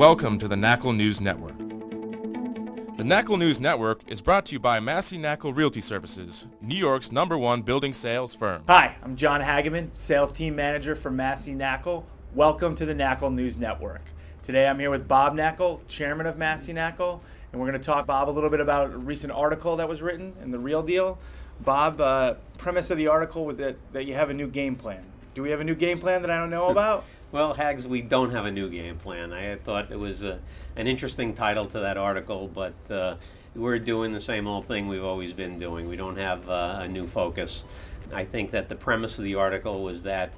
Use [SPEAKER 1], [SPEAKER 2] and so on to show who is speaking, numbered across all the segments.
[SPEAKER 1] Welcome to the Knakal News Network. The Knakal News Network is brought to you by Massey Knakal Realty Services, New York's #1 building sales firm.
[SPEAKER 2] Hi, I'm Jon Hageman, sales team manager for Massey Knakal. Welcome to the Knakal News Network. Today I'm here with Bob Knakal, chairman of Massey Knakal, and we're going to talk, Bob, a little bit about a recent article that was written in The Real Deal. Bob, premise of the article was that you have a new game plan. Do we have a new game plan that I don't know about?
[SPEAKER 3] Well, Hags, we don't have a new game plan. I thought it was an interesting title to that article, but we're doing the same old thing we've always been doing. We don't have a new focus. I think that the premise of the article was that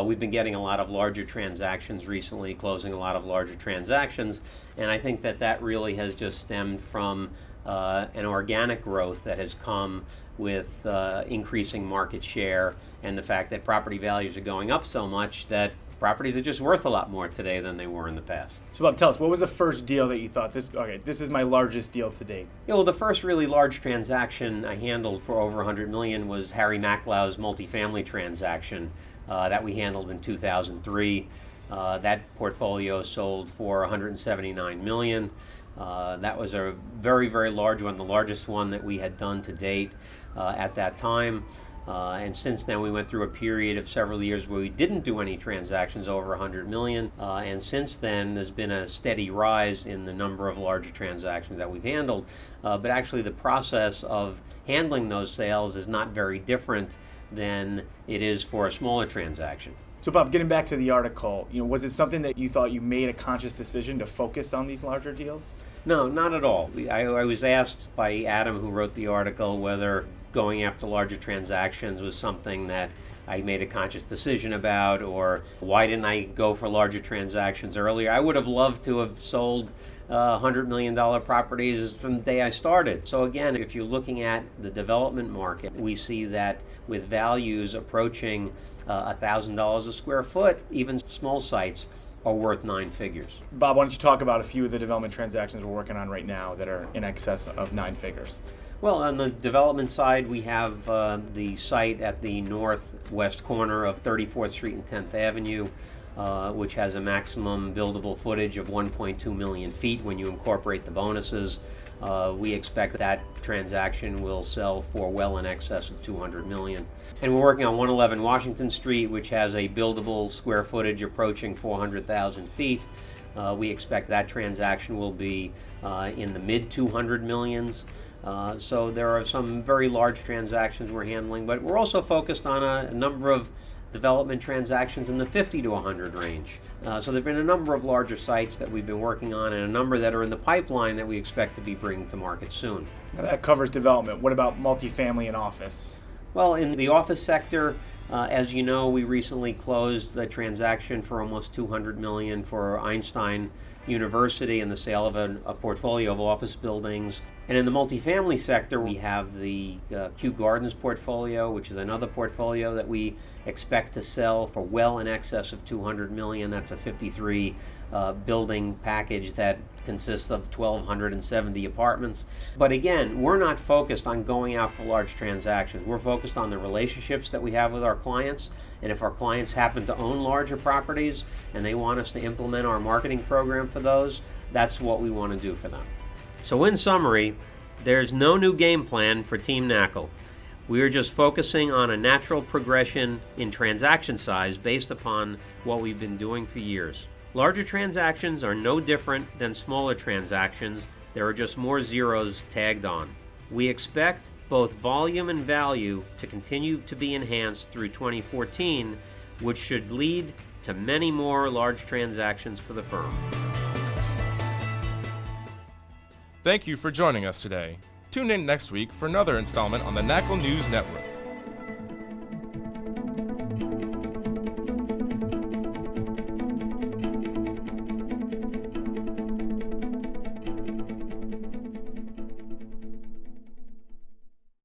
[SPEAKER 3] we've been getting a lot of larger transactions recently, closing a lot of larger transactions, and I think that that really has just stemmed from an organic growth that has come with increasing market share and the fact that property values are going up so much that properties are just worth a lot more today than they were in the past.
[SPEAKER 2] So Bob, tell us, what was the first deal that you thought, this is my largest deal to date?
[SPEAKER 3] Yeah, well, the first really large transaction I handled for over $100 million was Harry Maclow's multifamily transaction that we handled in 2003. That portfolio sold for $179 million. That was a very, very large one, the largest one that we had done to date at that time. And since then, we went through a period of several years where we didn't do any transactions over $100 million. And since then, there's been a steady rise in the number of larger transactions that we've handled. But actually, the process of handling those sales is not very different than it is for a smaller transaction.
[SPEAKER 2] So Bob, getting back to the article, was it something that you thought you made a conscious decision to focus on these larger deals?
[SPEAKER 3] No, not at all. I was asked by Adam, who wrote the article, whether going after larger transactions was something that I made a conscious decision about, or why didn't I go for larger transactions earlier. I would have loved to have sold $100 million properties from the day I started. So again, if you're looking at the development market, we see that with values approaching $1,000 a square foot, even small sites are worth 9 figures.
[SPEAKER 2] Bob, why don't you talk about a few of the development transactions we're working on right now that are in excess of 9 figures?
[SPEAKER 3] Well, on the development side, we have the site at the northwest corner of 34th Street and 10th Avenue, which has a maximum buildable footage of 1.2 million feet when you incorporate the bonuses. We expect that transaction will sell for well in excess of $200 million. And we're working on 111 Washington Street, which has a buildable square footage approaching 400,000 feet. We expect that transaction will be in the mid 200 millions. So there are some very large transactions we're handling, but we're also focused on a number of development transactions in the 50 to 100 range. So there have been a number of larger sites that we've been working on and a number that are in the pipeline that we expect to be bringing to market soon.
[SPEAKER 2] Now that covers development. What about multifamily and office?
[SPEAKER 3] Well, in the office sector, as you know, we recently closed the transaction for almost $200 million for Einstein University and the sale of a portfolio of office buildings. And in the multifamily sector, we have the Kew Gardens portfolio, which is another portfolio that we expect to sell for well in excess of $200 million. That's a 53 building package that consists of 1,270 apartments. But again, we're not focused on going out for large transactions. We're focused on the relationships that we have with our clients. And if our clients happen to own larger properties and they want us to implement our marketing program for those, that's what we want to do for them. So in summary, there's no new game plan for Team Knakal. We are just focusing on a natural progression in transaction size based upon what we've been doing for years. Larger transactions are no different than smaller transactions. There are just more zeros tagged on. We expect both volume and value to continue to be enhanced through 2014, which should lead to many more large transactions for the firm.
[SPEAKER 1] Thank you for joining us today. Tune in next week for another installment on the Knakal News Network.